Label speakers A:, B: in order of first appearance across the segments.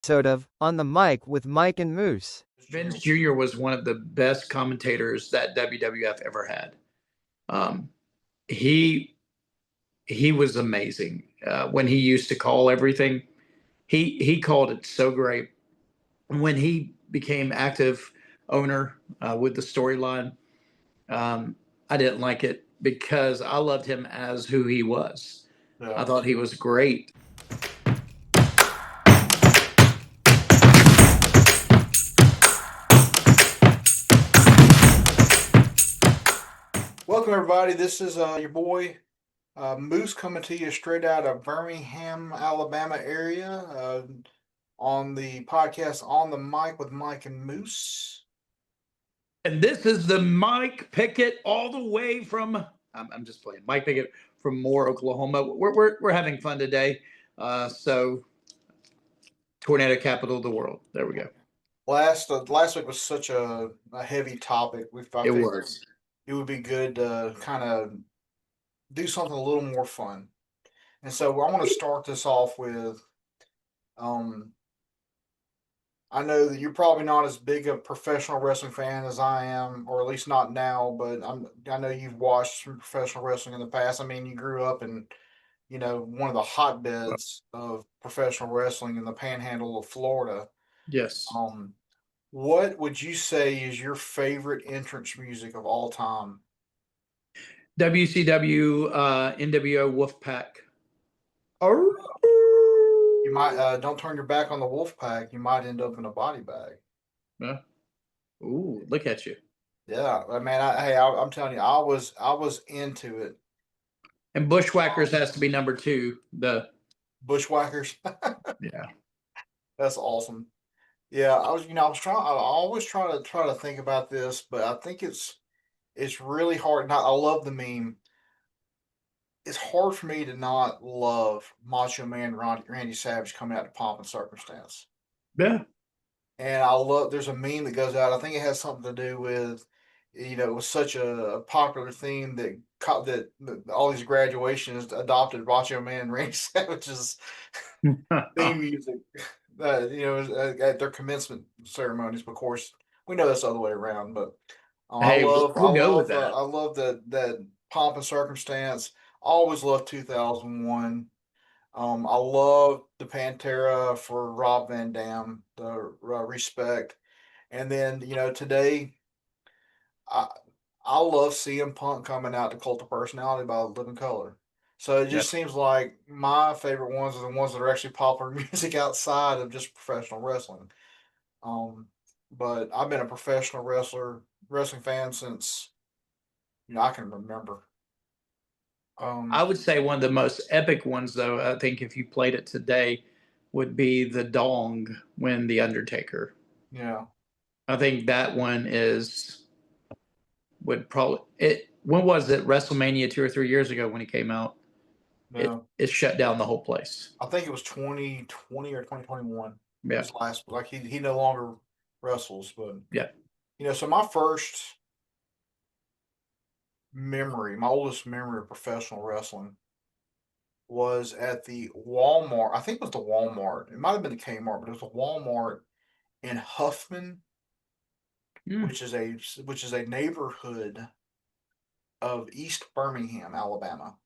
A: episode of On the Mic with Mike and Moose.
B: Vince Jr. was one of the best commentators that WWF ever had. Um, he he was amazing when he used to call everything. He called it so great. When he became active owner with the storyline, um, I didn't like it because I loved him as who he was.
C: Yeah.
B: I thought he was great.
C: Welcome, everybody. This is your boy Moose coming to you straight out of Birmingham, Alabama area on the podcast On the Mic with Mike and Moose.
B: And this is the Mike Pickett all the way from, I'm just playing, Mike Pickett from Moore, Oklahoma. We're having fun today. So, tornado capital of the world. There we go.
C: Last week was such a heavy topic.
B: It was.
C: It would be good to kind of do something a little more fun. And so I want to start this off with I know that you're probably not as big a professional wrestling fan as I am, or at least not now, but I know you've watched some professional wrestling in the past. I mean, you grew up in, one of the hotbeds of professional wrestling in the panhandle of Florida.
B: Yes.
C: What would you say is your favorite entrance music of all time?
B: WCW, NWO Wolfpack.
C: You might don't turn your back on the Wolfpack. You might end up in a body bag.
B: Yeah. Ooh, look at you.
C: Yeah, I mean, I'm telling you, I was into it.
B: And Bushwhackers has to be number 2. The
C: Bushwhackers.
B: Yeah.
C: That's awesome. Yeah, I always try to think about this, but I think it's really hard. Not, I love the meme. It's hard for me to not love Macho Man Randy Savage coming out to Pomp and Circumstance.
B: Yeah.
C: And I love. There's a meme that goes out. I think it has something to do with, it was such a popular theme that all these graduations adopted Macho Man Randy Savage's theme music. At their commencement ceremonies. But of course, we know that's the other way around. But
B: Hey, we'll go with that.
C: I love that Pomp and Circumstance. Always loved 2001. I love the Pantera for Rob Van Dam, the respect, and then today, I love CM Punk coming out to Cult of Personality by Living Color. So it just seems like my favorite ones are the ones that are actually popular music outside of just professional wrestling. But I've been a professional wrestling fan since I can remember.
B: I would say one of the most epic ones, though, I think if you played it today, would be the Dong when The Undertaker.
C: Yeah.
B: I think that one would probably when was it? WrestleMania 2 or 3 years ago when it came out.
C: Yeah.
B: It shut down the whole place.
C: I think it was 2020 or 2021.
B: Yeah.
C: His last, like he no longer wrestles, but
B: yeah.
C: So my oldest memory of professional wrestling was at the Walmart. I think it was the Walmart. It might have been the Kmart, but it was the Walmart in Huffman, which is a neighborhood of East Birmingham, Alabama.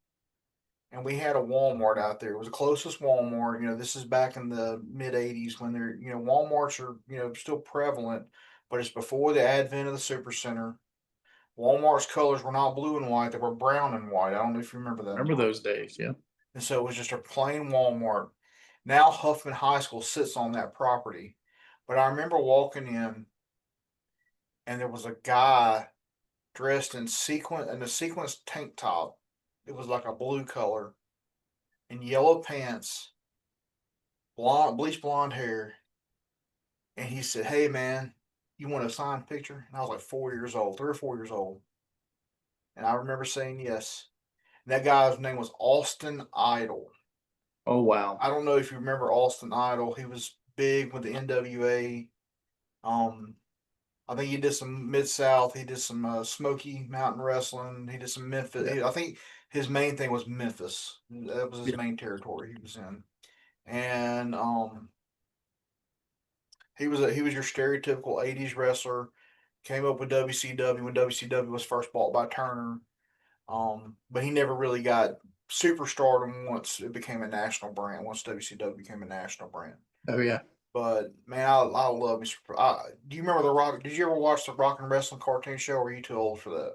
C: And we had a Walmart out there. It was the closest Walmart. This is back in the mid '80s when they're, Walmarts are, still prevalent, but it's before the advent of the Supercenter. Walmart's colors were not blue and white; they were brown and white. I don't know if you remember that.
B: Remember those days? Yeah.
C: And so it was just a plain Walmart. Now Huffman High School sits on that property, but I remember walking in, and there was a guy dressed in a sequence tank top. It was like a blue color, and yellow pants, bleach blonde hair. And he said, "Hey man, you want a signed picture?" And I was like 3 or 4 years old. And I remember saying yes. And that guy's name was Austin Idol.
B: Oh wow.
C: I don't know if you remember Austin Idol. He was big with the NWA. I think he did some Mid-South. He did some Smoky Mountain Wrestling. He did some Memphis. I think his main thing was Memphis. That was his main territory he was in. And He was your stereotypical '80s wrestler. Came up with WCW when WCW was first bought by Turner. But he never really got superstardom once it became a national brand. Once WCW became a national brand.
B: Oh yeah.
C: But man, I love me. Do you remember the Rock? Did you ever watch the Rock and Wrestling cartoon show? Or are you too old for that?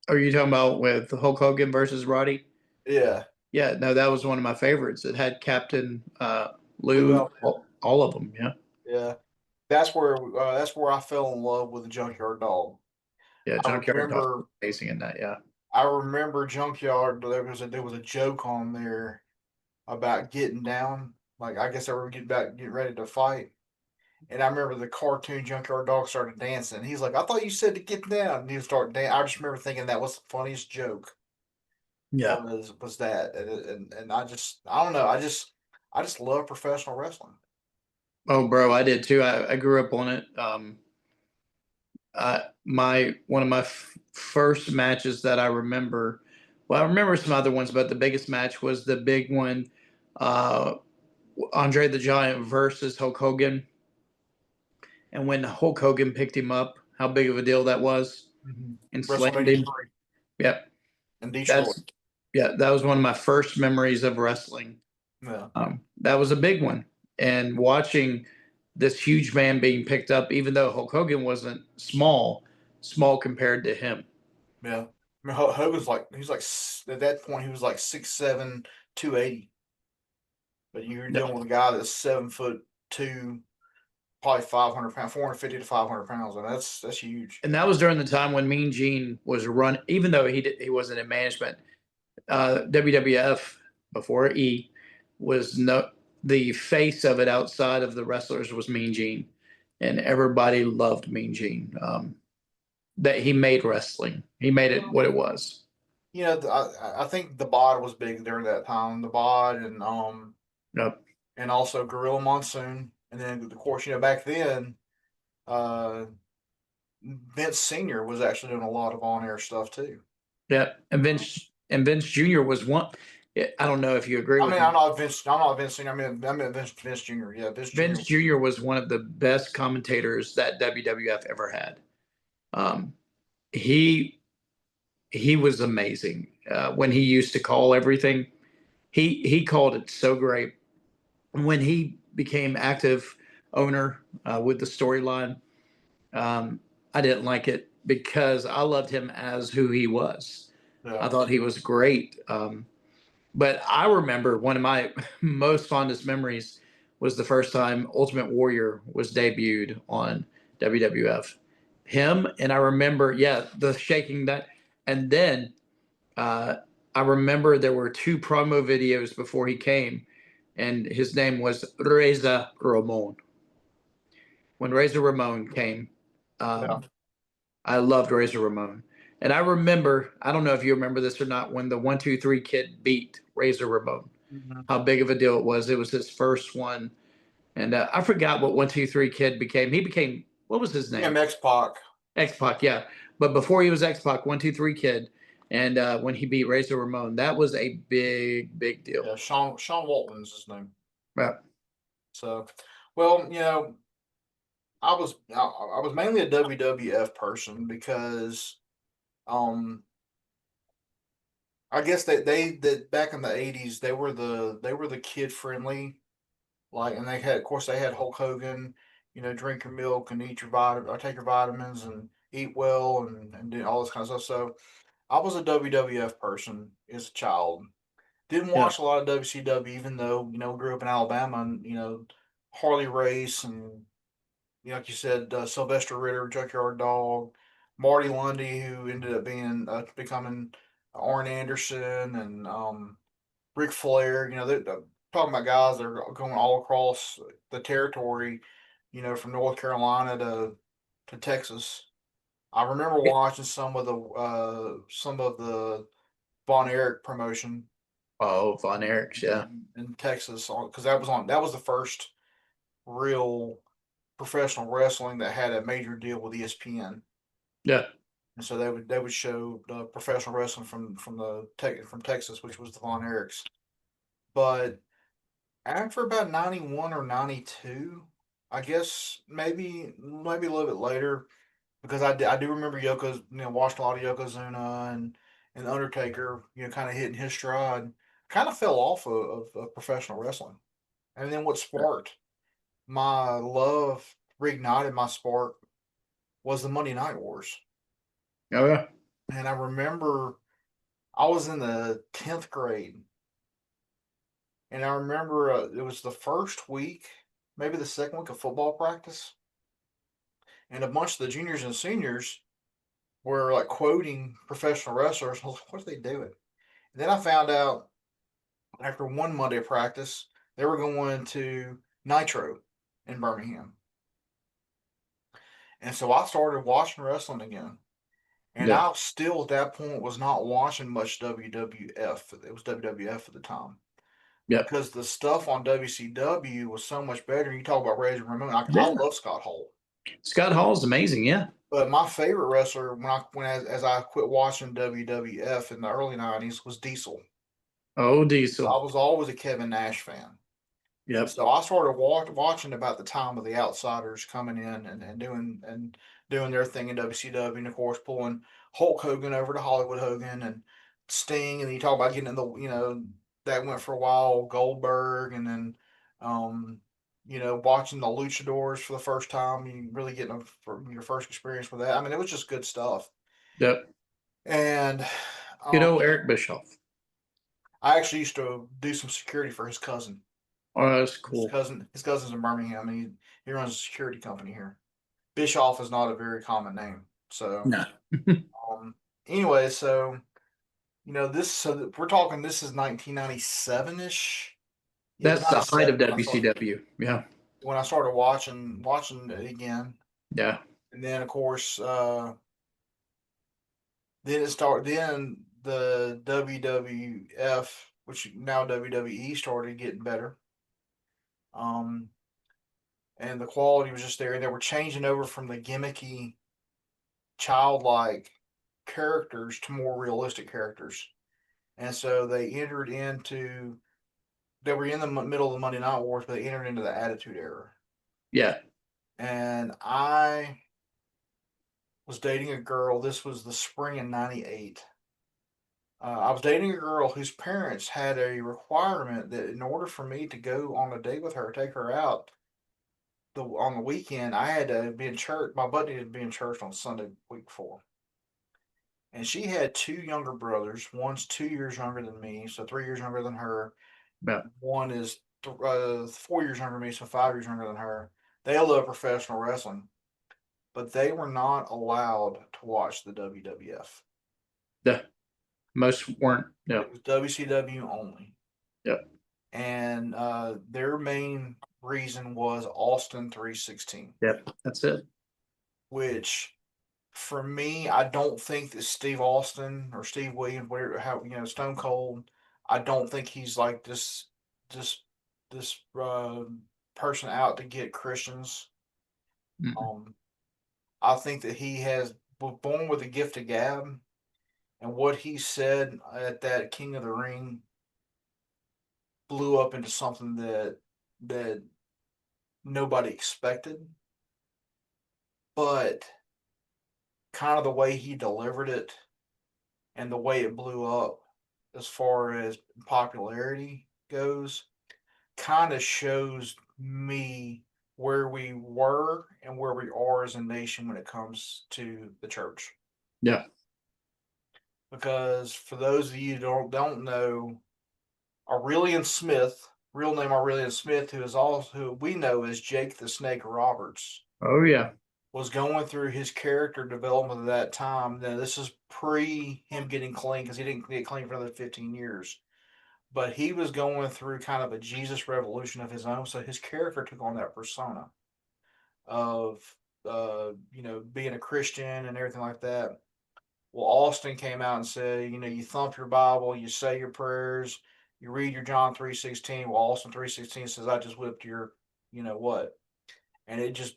B: Are you talking about with Hulk Hogan versus Roddy?
C: Yeah,
B: Yeah, no, that was one of my favorites. It had Captain
C: Lou
B: Lou,
C: Albert.
B: all of them. Yeah,
C: Yeah, that's where I fell in love with the Junkyard Dog.
B: yeah.
C: I
B: Junkyard Dog was
C: remember
B: amazing in that. Yeah,
C: I remember Junkyard. There was a joke on there about getting down. Like I guess they were getting ready to fight. And I remember the cartoon Junkyard Dog started dancing. He's like, "I thought you said to get down." And he would start dancing. I just remember thinking that was the funniest joke.
B: yeah.
C: Was that, and I don't know. I just love professional wrestling.
B: Oh, bro, I did too. I grew up on it. My one of my first matches that I remember. Well, I remember some other ones, but the biggest match was the big one. Uh, Andre the Giant versus Hulk Hogan, and when Hulk Hogan picked him up, how big of a deal that was,
C: Mm-hmm.
B: and slammed
C: WrestleMania
B: him.
C: 3
B: Yep,
C: in Detroit.
B: that's yeah, that was one of my first memories of wrestling.
C: Yeah.
B: That was a big one, and watching this huge man being picked up, even though Hulk Hogan wasn't small compared to him.
C: Yeah. I mean, Hogan's like at that point he was like 6'7", 280. But you're
B: Yeah.
C: dealing with a guy that's 7'2", probably 500 pounds, 450 to 500 pounds, and that's huge.
B: And that was during the time when Mean Gene was run, even though he wasn't in management. WWF before E was no the face of it outside of the wrestlers was Mean Gene, and everybody loved Mean Gene. That he made wrestling, he made it what it was.
C: You know, I think the bod was big during that time. The bod
B: Yep.
C: and also Gorilla Monsoon, and then of course back then, uh, Vince Senior was actually doing a lot of on air stuff too.
B: Yeah, and Vince Jr. was one. I don't know if you agree
C: I
B: with
C: mean,
B: me.
C: I'm not Vince Senior. I mean Vince Jr. Yeah, Vince Jr.
B: Vince Jr. was one of the best commentators that WWF ever had. Um, he he was amazing when he used to call everything. He called it so great. When he became active owner with the storyline, um, I didn't like it because I loved him as who he was.
C: Yeah.
B: I thought he was great. But I remember one of my most fondest memories was the first time Ultimate Warrior was debuted on WWF. Him and I remember, yeah, the shaking that, and then uh, I remember there were two promo videos before he came, and his name was Reza Ramon. When Razor Ramon came,
C: Yeah.
B: I loved Razor Ramon. And I remember, I don't know if you remember this or not, when the 1-2-3 Kid beat Razor Ramon,
C: Mhm.
B: how big of a deal it was. It was his first one. And I forgot what 1-2-3 Kid became. He became, what was his
C: Yeah,
B: name?
C: X Pac.
B: X Pac, yeah. But before he was X Pac, 1-2-3 Kid. And when he beat Razor Ramon, that was a big deal.
C: Yeah, Sean Waltman's his name.
B: Right.
C: So, well, I was mainly a WWF person because I guess that back in the '80s they were the kid friendly, like, and they had, of course, they had Hulk Hogan, drink your milk and eat your or take your vitamins and eat well and do all this kind of stuff. So I was a WWF person as a child. Didn't
B: Yeah.
C: watch a lot of WCW, even though grew up in Alabama, and Harley Race, and like you said, Sylvester Ritter, Junkyard Dog, Marty Lundy, who ended up becoming Arn Anderson, and Ric Flair. They're talking about guys that are going all across the territory. From North Carolina to Texas. I remember watching some of the Von Erich promotion
B: Oh, Von Erichs, yeah.
C: in Texas, because that was the first real professional wrestling that had a major deal with ESPN.
B: Yeah.
C: And so they would show professional wrestling from Texas, which was the Von Erichs. But after about 91 or 92, I guess maybe a little bit later because I do remember watched a lot of Yokozuna and Undertaker, kind of hitting his stride. Kind of fell off of professional wrestling, and then what sparked my love, reignited my spark, was the Monday Night Wars.
B: Oh yeah.
C: And I remember I was in the 10th grade, and I remember it was the first week, maybe the second week of football practice, and a bunch of the juniors and seniors were like quoting professional wrestlers. I was like, what are they doing? And then I found out after one Monday practice, they were going to Nitro in Birmingham. And so I started watching wrestling again. And
B: Yeah.
C: I still at that point was not watching much WWF. It was WWF at the time.
B: Yeah.
C: Because the stuff on WCW was so much better. You talk about Razor Ramon. I
B: Yeah.
C: love Scott Hall.
B: Scott Hall's amazing. Yeah.
C: But my favorite wrestler as I quit watching WWF in the early '90s was Diesel.
B: Oh,
C: I
B: Diesel.
C: was always a Kevin Nash fan. And
B: Yep.
C: so I started watching about the time of the Outsiders coming in and doing their thing in WCW, and of course pulling Hulk Hogan over to Hollywood Hogan and Sting, and you talk about getting in the that went for a while, Goldberg, and then watching the Luchadors for the first time, you really getting your first experience with that. I mean, it was just good stuff.
B: Yep.
C: And
B: Good old Eric Bischoff.
C: I actually used to do some security for his cousin.
B: Oh, that's
C: His
B: cool.
C: cousin, his cousin's in Birmingham, and he runs a security company here. Bischoff is not a very common name. So,
B: No.
C: um, anyway, so we're talking. This is 1997 ish. Yeah, it was
B: That's the height of
C: 97
B: WCW. Yeah.
C: when I started watching it again,
B: Yeah.
C: and then of course, then the WWF, which now WWE, started getting better. Um, and the quality was just there. And they were changing over from the gimmicky, childlike characters to more realistic characters. And so they were in the middle of the Monday Night Wars, but they entered into the Attitude Era.
B: Yeah.
C: And I was dating a girl. This was the spring in '98. I was dating a girl whose parents had a requirement that in order for me to go on a date with her, take her out on the weekend, I had to be in church. My buddy had to be in church on Sunday week before. And she had two younger brothers. One's 2 years younger than me, so 3 years younger than her.
B: Yeah.
C: One is 4 years younger than me, so 5 years younger than her. They love professional wrestling, but they were not allowed to watch the WWF.
B: Yeah. Most weren't. Yeah.
C: It was WCW only.
B: Yep.
C: And their main reason was Austin 316.
B: Yep. That's it.
C: Which, for me, I don't think that Steve Austin or Steve Williams, Stone Cold, I don't think he's like this person out to get Christians.
B: Mm-mm.
C: I think that he was born with a gift of gab, and what he said at that King of the Ring blew up into something that nobody expected. But kind of the way he delivered it and the way it blew up as far as popularity goes kind of shows me where we were and where we are as a nation when it comes to the church.
B: Yeah.
C: Because for those of you who don't know, Aurelian Smith, real name Aurelian Smith, who we know as Jake the Snake Roberts,
B: Oh yeah.
C: was going through his character development at that time. Now, this is pre him getting clean because he didn't get clean for another 15 years. But he was going through kind of a Jesus revolution of his own. So his character took on that persona of, being a Christian and everything like that. Well, Austin came out and said, you thump your Bible, you say your prayers, you read your John 3:16. Well, Austin 3:16 says, I just whipped your, what? And it just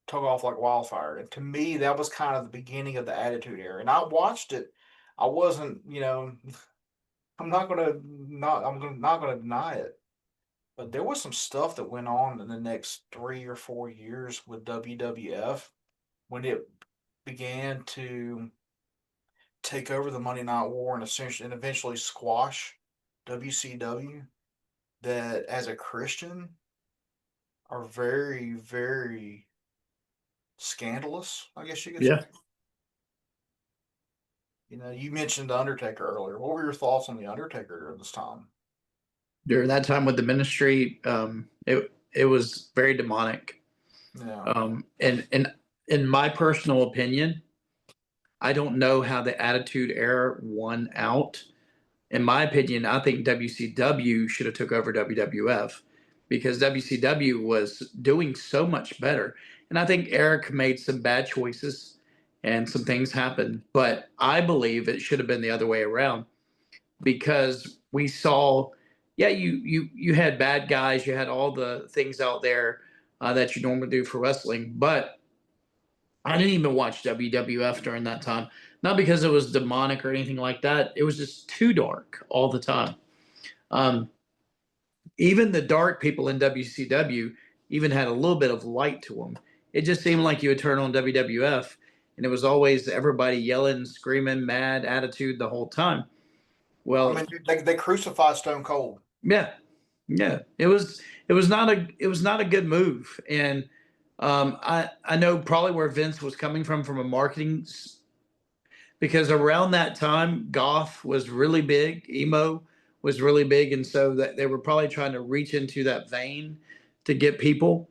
C: took off like wildfire. And to me, that was kind of the beginning of the Attitude Era. And I watched it. I wasn't, I'm not gonna deny it. But there was some stuff that went on in the next 3 or 4 years with WWF when it began to take over the Monday Night War and eventually squash WCW. That as a Christian are very, very scandalous, I guess you could
B: Yeah.
C: say. You mentioned the Undertaker earlier. What were your thoughts on the Undertaker during this time?
B: During that time with the ministry, it was very demonic.
C: Yeah.
B: And in my personal opinion, I don't know how the Attitude Era won out. In my opinion, I think WCW should have took over WWF because WCW was doing so much better. And I think Eric made some bad choices and some things happened, but I believe it should have been the other way around because we saw, yeah, you had bad guys, you had all the things out there that you normally do for wrestling, but I didn't even watch WWF during that time. Not because it was demonic or anything like that. It was just too dark all the time. Um, Even the dark people in WCW even had a little bit of light to them. It just seemed like you would turn on WWF and it was always everybody yelling, screaming, mad attitude the whole time.
C: I
B: Well,
C: mean, they crucified Stone Cold.
B: yeah, yeah. It was not a good move, and I know probably where Vince was coming from a marketing because around that time goth was really big, emo was really big, and so that they were probably trying to reach into that vein to get people.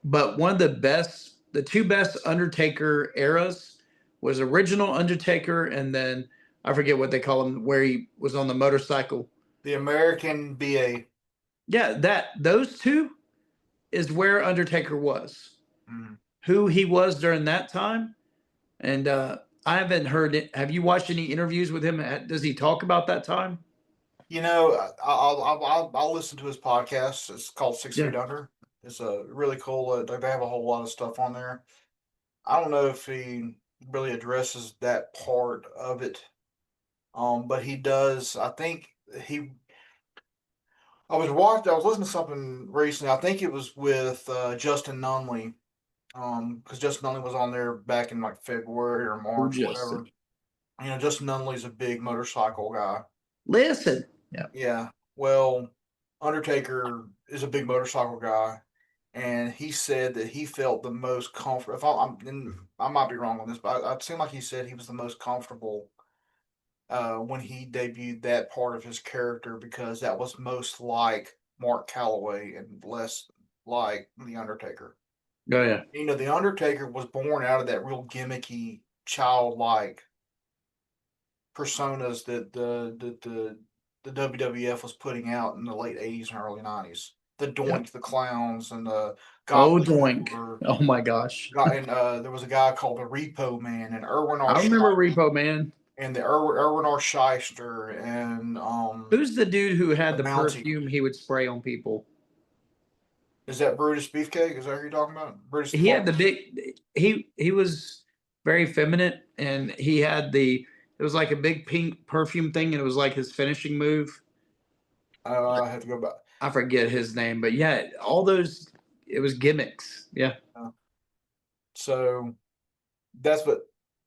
B: But one of the two best Undertaker eras was original Undertaker, and then I forget what they call him, where he was on the motorcycle.
C: The American BA.
B: Yeah, that those two is where Undertaker was,
C: Mm.
B: who he was during that time, and I haven't heard it. Have you watched any interviews with him? Does he talk about that time?
C: I'll listen to his podcast. It's called Six
B: Yeah.
C: Feet Under. It's a really cool. They have a whole lot of stuff on there. I don't know if he really addresses that part of it, but he does. I think he. I was listening to something recently. I think it was with Justin Nunley, because Justin Nunley was on there back in like February or
B: Who
C: March,
B: just
C: whatever. Justin Nunley's a big motorcycle guy.
B: listen? Yeah.
C: Yeah. Well, Undertaker is a big motorcycle guy, and he said that he felt the most comfortable. If I might be wrong on this, but it seemed like he said he was the most comfortable when he debuted that part of his character because that was most like Mark Calloway and less like the Undertaker.
B: Oh yeah.
C: The Undertaker was born out of that real gimmicky, childlike personas that the WWF was putting out in the late '80s and early '90s. The
B: Yeah.
C: Doink, the Clowns, and the
B: Oh
C: Godly
B: doink.
C: Silver.
B: Oh my gosh.
C: And there was a guy called the Repo Man and Erwin R.
B: I remember Repo Man.
C: and the Erwin R. Shyster and
B: Who's the dude who had
C: the
B: the
C: Mountie.
B: perfume he would spray on people?
C: Is that Brutus Beefcake? Is that who you're talking about? Brutus the
B: He had the
C: Barber?
B: big. He was very feminine, and he had the. It was like a big pink perfume thing, and it was like his finishing move.
C: I have to go back.
B: I forget his name, but yeah, all those. It was gimmicks. Yeah.
C: So that's what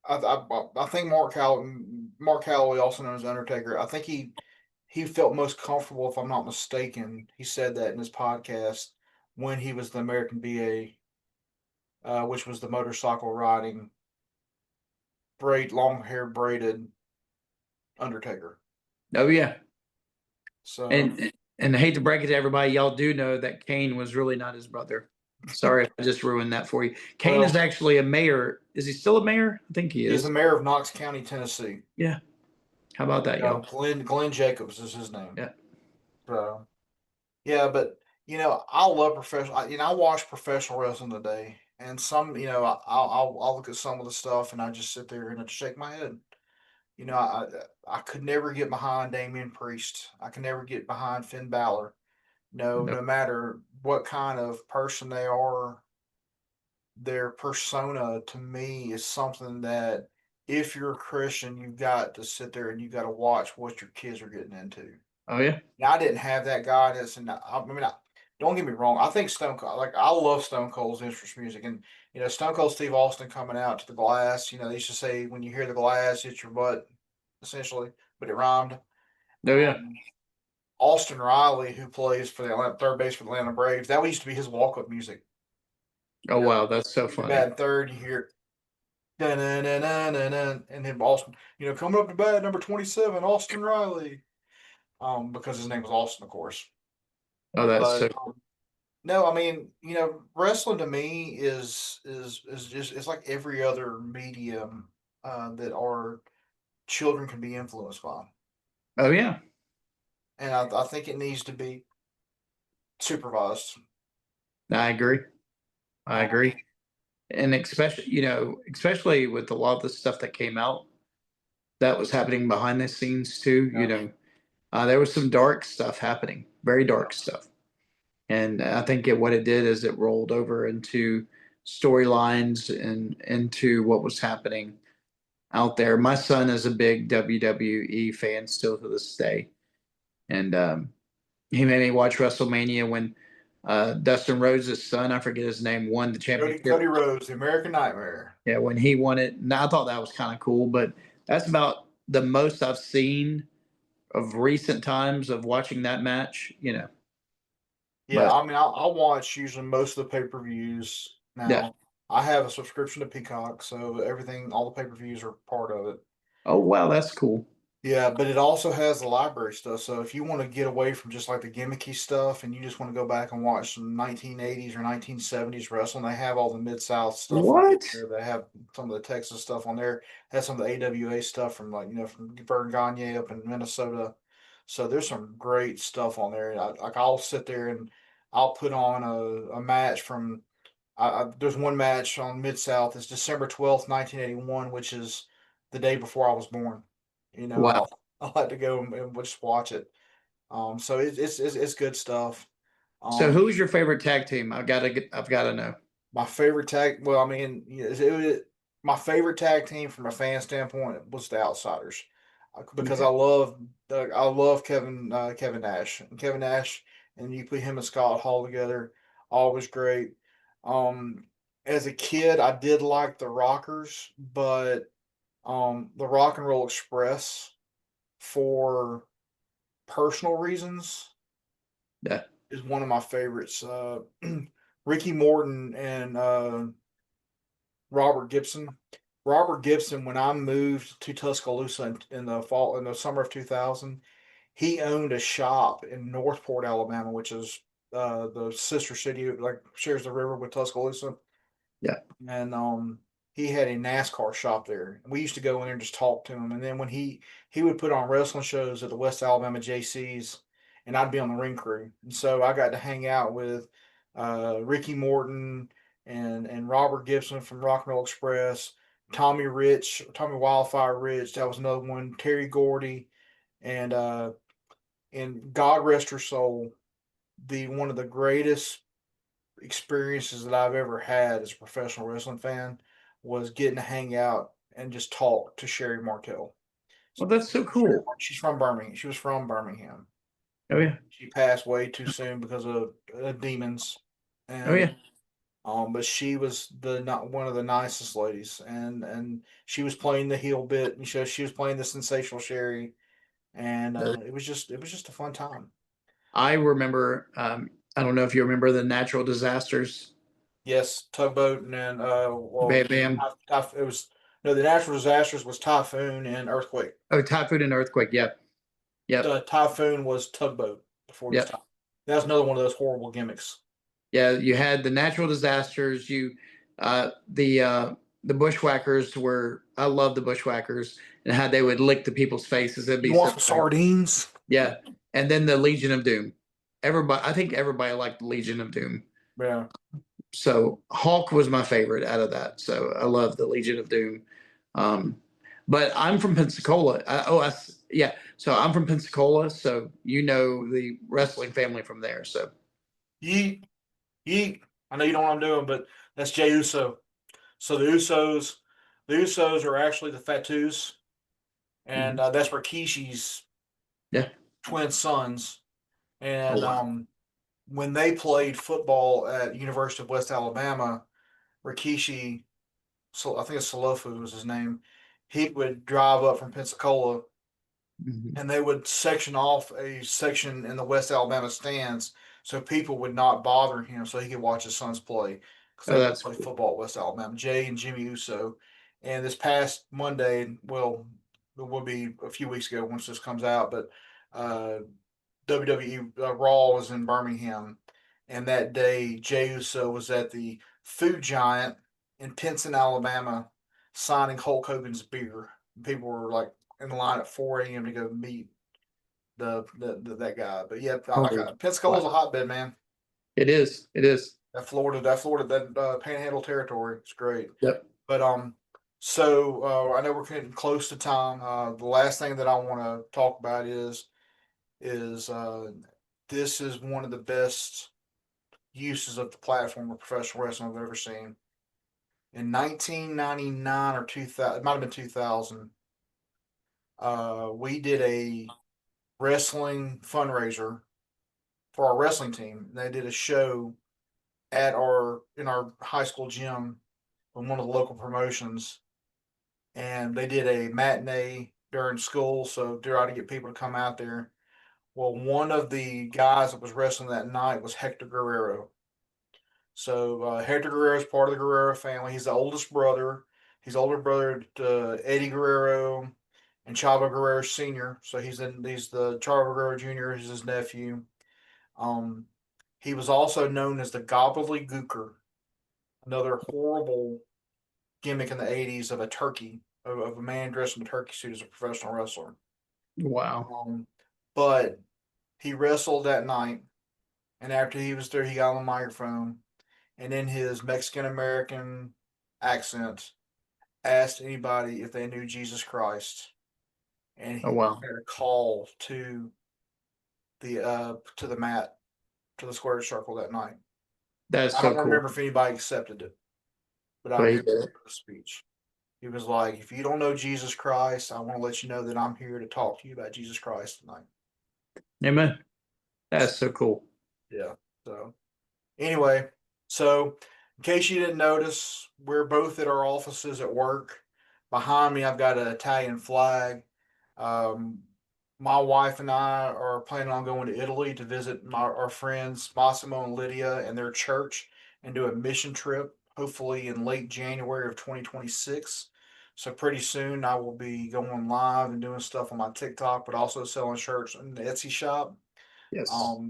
C: I think Mark Calloway, also known as Undertaker. I think he felt most comfortable, if I'm not mistaken. He said that in his podcast when he was the American BA, which was the motorcycle riding, long hair braided Undertaker.
B: Oh yeah.
C: So
B: And I hate to break it to everybody, y'all do know that Kane was really not his brother. Sorry if I just ruined that for you. Kane is actually a mayor. Is he still a mayor? I think he
C: he's
B: is.
C: the mayor of Knox County, Tennessee.
B: Yeah. How about that, y'all?
C: Glenn Jacobs is his name.
B: Yeah.
C: So yeah, but I love professional. I watch professional wrestling today, and some, I'll look at some of the stuff, and I just sit there and I just shake my head. I could never get behind Damian Priest. I could never get behind Finn Balor. No matter what kind of person they are, their persona to me is something that if you're a Christian, you've got to sit there and you've got to watch what your kids are getting into.
B: Oh yeah.
C: Now, I didn't have that guidance, and I mean, don't get me wrong. I think Stone Cold, like I love Stone Cold's entrance music, and Stone Cold Steve Austin coming out to the glass. They used to say when you hear the glass, hit your butt, essentially, but it rhymed.
B: Oh yeah.
C: Um, Austin Riley, who plays for the third base for the Atlanta Braves, that used to be his walk up music.
B: Oh wow, that's so
C: He's a
B: funny.
C: bad third, you hear dun, dun, dun, dun, dun, dun, and then Austin, coming up to bat number 27, Austin Riley, because his name was Austin, of course.
B: Oh, that's so
C: But no, I mean, wrestling to me is just it's like every other medium that our children can be influenced by,
B: oh yeah.
C: and I think it needs to be supervised.
B: I agree. I
C: Um,
B: agree. And especially with a lot of the stuff that came out that was happening behind the scenes too,
C: yeah,
B: there was some dark stuff happening, very
C: yeah,
B: dark stuff. And I think what it did is it rolled over into storylines and into what was happening out there. My son is a big WWE fan still to this day. And he made me watch WrestleMania when Dustin Rhodes' son, I forget his name, won the
C: Cody
B: championship.
C: Rhodes, the American Nightmare.
B: Yeah, when he won it. And I thought that was kind of cool, but that's about the most I've seen of recent times of watching that match.
C: Yeah,
B: But
C: I mean, I watch usually most of the pay per views
B: yeah.
C: now. I have a subscription to Peacock, so everything, all the pay per views are part of it.
B: Oh wow, that's cool.
C: Yeah, but it also has the library stuff. So if you want to get away from just like the gimmicky stuff and you just want to go back and watch some 1980s or 1970s wrestling, they have all the Mid South stuff on
B: What?
C: there. They have some of the Texas stuff on there. Has some of the AWA stuff from from Vern Gagne up in Minnesota. So there's some great stuff on there. I'll sit there and I'll put on a match from. There's one match on Mid South. It's December 12th, 1981, which is the day before I was born.
B: Wow.
C: I'll have to go and just watch it. So it's good stuff.
B: So
C: Um,
B: who's your favorite tag team? I've gotta know.
C: my favorite tag. Well, I mean, my favorite tag team from a fan standpoint was the Outsiders, because
B: Okay.
C: I love Kevin Nash and you put him and Scott Hall together, always great. Um, as a kid, I did like the Rockers, but the Rock and Roll Express, for personal reasons,
B: Yeah.
C: is one of my favorites. Ricky Morton and Robert Gibson. Robert Gibson, when I moved to Tuscaloosa in the summer of 2000, he owned a shop in Northport, Alabama, which is the sister city, like shares the river with Tuscaloosa.
B: Yeah.
C: And he had a NASCAR shop there. We used to go in there and just talk to him. And then when he would put on wrestling shows at the West Alabama JCs, and I'd be on the ring crew. And so I got to hang out with Ricky Morton and Robert Gibson from Rock and Roll Express, Tommy Wildfire Rich. That was another one. Terry Gordy, and God rest her soul, the one of the greatest experiences that I've ever had as a professional wrestling fan was getting to hang out and just talk to Sherry Martel.
B: Well, that's so cool.
C: She's from Birmingham. She was from Birmingham.
B: Oh yeah.
C: She passed way too soon because of demons,
B: Oh
C: and
B: yeah.
C: but she was not one of the nicest ladies, and she was playing the heel bit, and she was playing the sensational Sherry, and it was just a fun time.
B: I remember. I don't know if you remember the natural disasters.
C: Yes, tugboat, and then
B: Bam Bam.
C: it was no, the natural disasters was typhoon and earthquake.
B: Oh, typhoon and earthquake. Yep. Yep.
C: The typhoon was tugboat before it was
B: Yep.
C: typhoon. That was another one of those horrible gimmicks.
B: Yeah. You had the natural disasters. The bushwhackers were. I love the bushwhackers and how they would lick the people's faces. It'd
C: You
B: be
C: want
B: so
C: some
B: great.
C: sardines?
B: Yeah. And then the Legion of Doom. I think everybody liked the Legion of Doom.
C: Yeah.
B: So Hulk was my favorite out of that. So I love the Legion of Doom. Um, but I'm from Pensacola. Yeah. So I'm from Pensacola. So the wrestling family from there. So
C: Yeet, yeet. I know you know what I'm doing, but that's Jay Uso. So the Usos are actually the Fatus, and
B: mhm.
C: that's Rikishi's
B: Yeah.
C: twin sons.
B: Oh
C: And
B: wow.
C: when they played football at University of West Alabama, Rikishi, so I think it's Solofu was his name. He would drive up from Pensacola, and they would section off a section in the West Alabama stands so people would not bother him, so he could watch his sons play because
B: Oh,
C: they
B: that's
C: play
B: cool.
C: football at West Alabama. Jay and Jimmy Uso, and this past Monday, well, it will be a few weeks ago once this comes out, but uh, WWE Raw was in Birmingham, and that day Jey Uso was at the Food Giant in Pinson, Alabama, signing Hulk Hogan's beer. People were like in line at 4 a.m. to go meet that guy. But yeah,
B: Oh,
C: Pensacola's
B: wow.
C: a hotbed, man.
B: It is. It is.
C: That Panhandle territory. It's great.
B: Yep.
C: But so I know we're getting close to time. The last thing that I want to talk about is this is one of the best uses of the platform of professional wrestling I've ever seen. In 1999 or 2000, it might have been 2000. We did a wrestling fundraiser for our wrestling team. They did a show at our high school gym on one of the local promotions, and they did a matinee during school, so to try to get people to come out there. Well, one of the guys that was wrestling that night was Hector Guerrero. So Hector Guerrero is part of the Guerrero family. He's the oldest brother. He's older brother to Eddie Guerrero and Chavo Guerrero Sr. So he's the Chavo Guerrero Jr. is his nephew. Um, he was also known as the Gobbledygooker, another horrible gimmick in the '80s of a turkey of a man dressed in a turkey suit as a professional wrestler.
B: Wow.
C: But he wrestled that night, and after he was there, he got on the microphone and in his Mexican American accent asked anybody if they knew Jesus Christ, and
B: Oh,
C: he
B: wow.
C: made a call to the mat, to the square circle that night.
B: That's
C: I
B: so
C: don't
B: cool.
C: remember if anybody accepted it, but I
B: But he
C: remember
B: did it.
C: the speech. He was like, "If you don't know Jesus Christ, I want to let you know that I'm here to talk to you about Jesus Christ tonight."
B: Amen. That's so cool.
C: Yeah. So anyway, so in case you didn't notice, we're both at our offices at work. Behind me, I've got an Italian flag. Um, my wife and I are planning on going to Italy to visit our friends Massimo and Lydia and their church and do a mission trip, hopefully in late January of 2026. So pretty soon I will be going live and doing stuff on my TikTok, but also selling shirts in the Etsy shop.
B: Yes.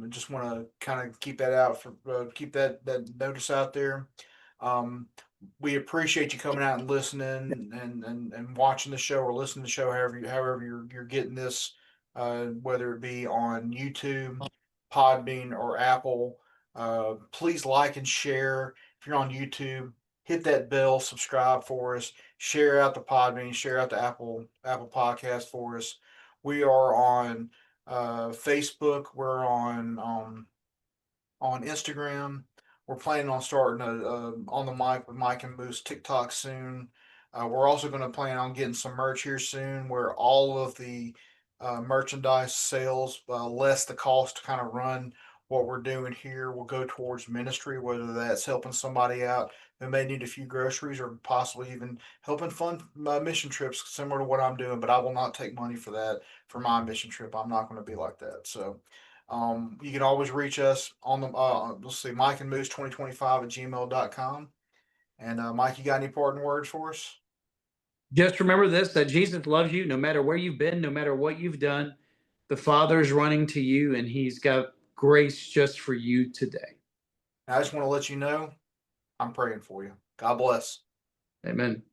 C: Just want to kind of keep that out for keep that notice out there. Um, we appreciate you coming out and listening and watching the show or listening to the show however you're getting this, whether it be on YouTube, Podbean, or Apple. Please like and share. If you're on YouTube, hit that bell, subscribe for us, share out the Podbean, share out the Apple Podcast for us. We are on Facebook. We're on Instagram. We're planning on starting on the mic with Mike and Moose TikTok soon. We're also going to plan on getting some merch here soon, where all of the merchandise sales, less the cost to kind of run what we're doing here, will go towards ministry, whether that's helping somebody out who may need a few groceries or possibly even helping fund mission trips similar to what I'm doing. But I will not take money for that for my mission trip. I'm not going to be like that. So you can always reach us on the let's see, Mike and Moose 2025 at gmail.com. And Mike, you got any parting words for us?
B: Just remember this, that Jesus loves you no matter where you've been, no matter what you've done. The Father's running to you, and He's got grace just for you today.
C: And I just want to let you know I'm praying for you. God bless.
B: Amen.